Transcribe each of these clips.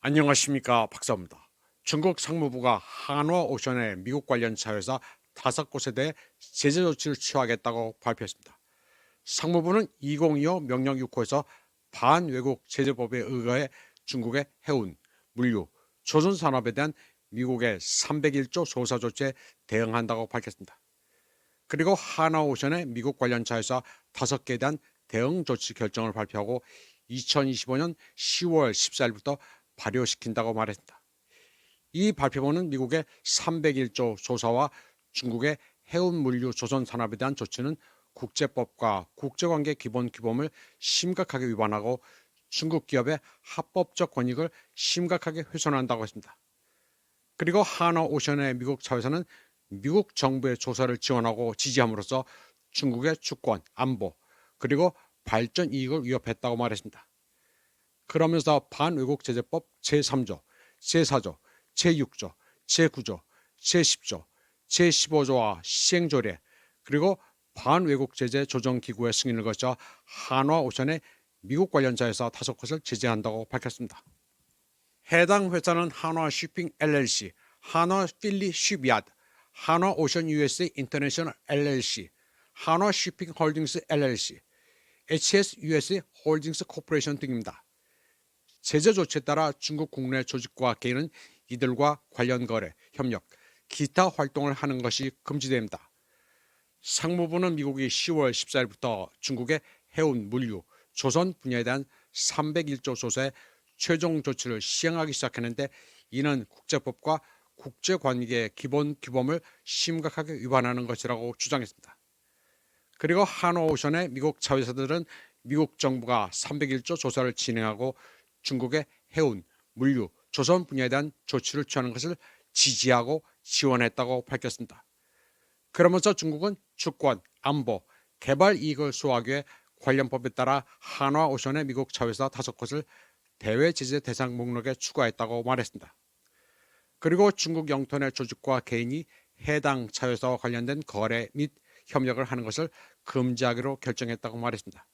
안녕하십니까, 박사입니다. 중국 상무부가 한화오션의 미국 관련 자회사 5곳에 대해 제재 조치를 취하겠다고 발표했습니다. 상무부는 2025 명령 6호에서 반외국 제재법에 의거해 중국의 해운, 물류, 조선산업에 대한 미국의 301조 조사 조치에 대응한다고 밝혔습니다. 그리고 한화오션의 미국 관련 자회사 5개에 대한 대응 조치 결정을 발표하고 2025년 10월 14일부터 발효시킨다고 말했습니다. 이 발표문은 미국의 301조 조사와 중국의 해운 물류 조선 산업에 대한 조치는 국제법과 국제관계 기본 규범을 심각하게 위반하고 중국 기업의 합법적 권익을 심각하게 훼손한다고 했습니다. 그리고 한화오션의 미국 자회사는 미국 정부의 조사를 지원하고 지지함으로써 중국의 주권, 안보, 그리고 발전 이익을 위협했다고 말했습니다. 그러면서 반외국제재법 제3조, 제4조, 제6조, 제9조, 제10조, 제15조와 시행조례, 그리고 반외국제재 조정기구의 승인을 거쳐 한화오션의 미국 관련 자회사 5곳을 제재한다고 밝혔습니다. 해당 회사는 한화쇼핑 LLC, 한화필리 쉽야드, 한화오션 USA 인터내셔널 LLC, 한화쇼핑 홀딩스 LLC, HS USA 홀딩스 코퍼레이션 등입니다. 제재 조치에 따라 중국 국내 조직과 개인은 이들과 관련 거래, 협력, 기타 활동을 하는 것이 금지됩니다. 상무부는 미국이 10월 14일부터 중국의 해운, 물류, 조선 분야에 대한 301조 조사의 최종 조치를 시행하기 시작했는데 이는 국제법과 국제관계 기본 규범을 심각하게 위반하는 것이라고 주장했습니다. 그리고 한화오션의 미국 자회사들은 미국 정부가 301조 조사를 진행하고 중국의 해운, 물류, 조선 분야에 대한 조치를 취하는 것을 지지하고 지원했다고 밝혔습니다. 그러면서 중국은 주권, 안보, 개발 이익을 수호하기 위해 관련 법에 따라 한화오션의 미국 자회사 5곳을 대외 제재 대상 목록에 추가했다고 말했습니다. 그리고 중국 영토 내 조직과 개인이 해당 자회사와 관련된 거래 및 협력을 하는 것을 금지하기로 결정했다고 말했습니다.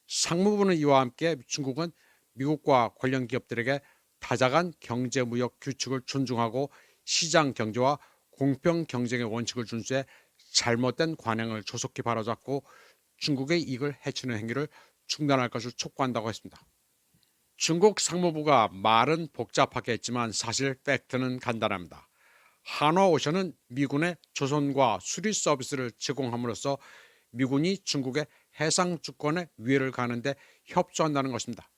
상무부는 이와 함께 중국은 미국과 관련 기업들에게 다자간 경제무역 규칙을 존중하고 시장 경제와 공평 경쟁의 원칙을 준수해 잘못된 관행을 조속히 바로잡고 중국의 이익을 해치는 행위를 중단할 것을 촉구한다고 했습니다. 중국 상무부가 말은 복잡하게 했지만 사실 팩트는 간단합니다. 한화오션은 미군의 조선과 수리 서비스를 제공함으로써 미군이 중국의 해상 주권에 위해를 가하는데 협조한다는 것입니다.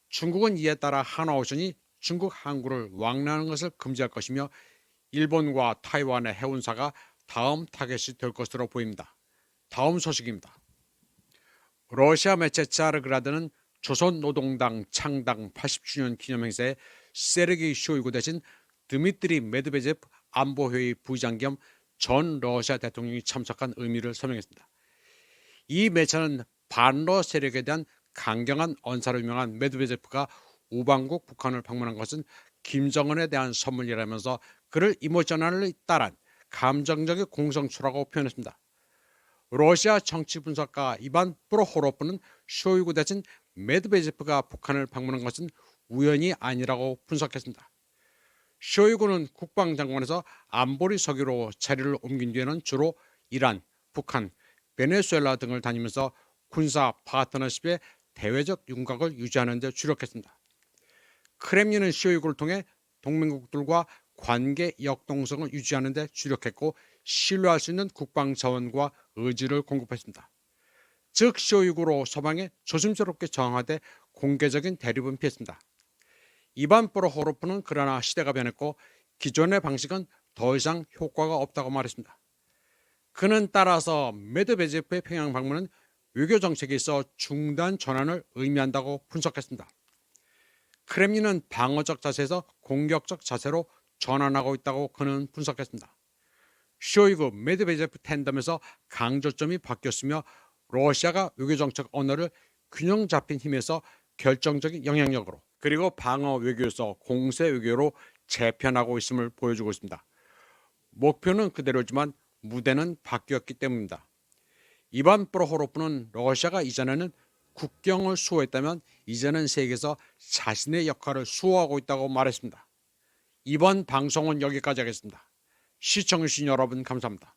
중국은 이에 따라 한화오션이 중국 항구를 왕래하는 것을 금지할 것이며 일본과 타이완의 해운사가 다음 타겟이 될 것으로 보입니다. 다음 소식입니다. 러시아 매체 짜르그라드는 조선노동당 창당 80주년 기념행사에 세르게이 쇼이구 대신 드미트리 메드베제프 안보회의 부의장 겸 전 러시아 대통령이 참석한 의미를 설명했습니다. 이 매체는 반러 세력에 대한 강경한 언사로 유명한 메드베제프가 우방국 북한을 방문한 것은 김정은에 대한 선물이라면서 그를 이모셔널리 따른 감정적인 공성추라고 표현했습니다. 러시아 정치 분석가 이반 프로호로프는 쇼이구 대신 메드베제프가 북한을 방문한 것은 우연이 아니라고 분석했습니다. 쇼이구는 국방장관에서 안보리 서기로 자리를 옮긴 뒤에는 주로 이란, 북한, 베네수엘라 등을 다니면서 군사 파트너십의 대외적 윤곽을 유지하는 데 주력했습니다. 크렘린은 쇼이구를 통해 동맹국들과 관계 역동성을 유지하는 데 주력했고 신뢰할 수 있는 국방 자원과 의지를 공급했습니다. 즉 쇼이구로 서방에 조심스럽게 저항하되 공개적인 대립은 피했습니다. 이반 프로호로프는 그러나 시대가 변했고 기존의 방식은 더 이상 효과가 없다고 말했습니다. 그는 따라서 메드베제프의 평양 방문은 외교 정책에 있어 중단 전환을 의미한다고 분석했습니다. 크렘린은 방어적 자세에서 공격적 자세로 전환하고 있다고 그는 분석했습니다. 쇼이구 메드베제프 텐덤에서 강조점이 바뀌었으며 러시아가 외교정책 언어를 균형 잡힌 힘에서 결정적인 영향력으로 그리고 방어 외교에서 공세 외교로 재편하고 있음을 보여주고 있습니다. 목표는 그대로지만 무대는 바뀌었기 때문입니다. 이반 프로호로프는 러시아가 이전에는 국경을 수호했다면 이제는 세계에서 자신의 역할을 수호하고 있다고 말했습니다. 이번 방송은 여기까지 하겠습니다. 시청해주신 여러분 감사합니다.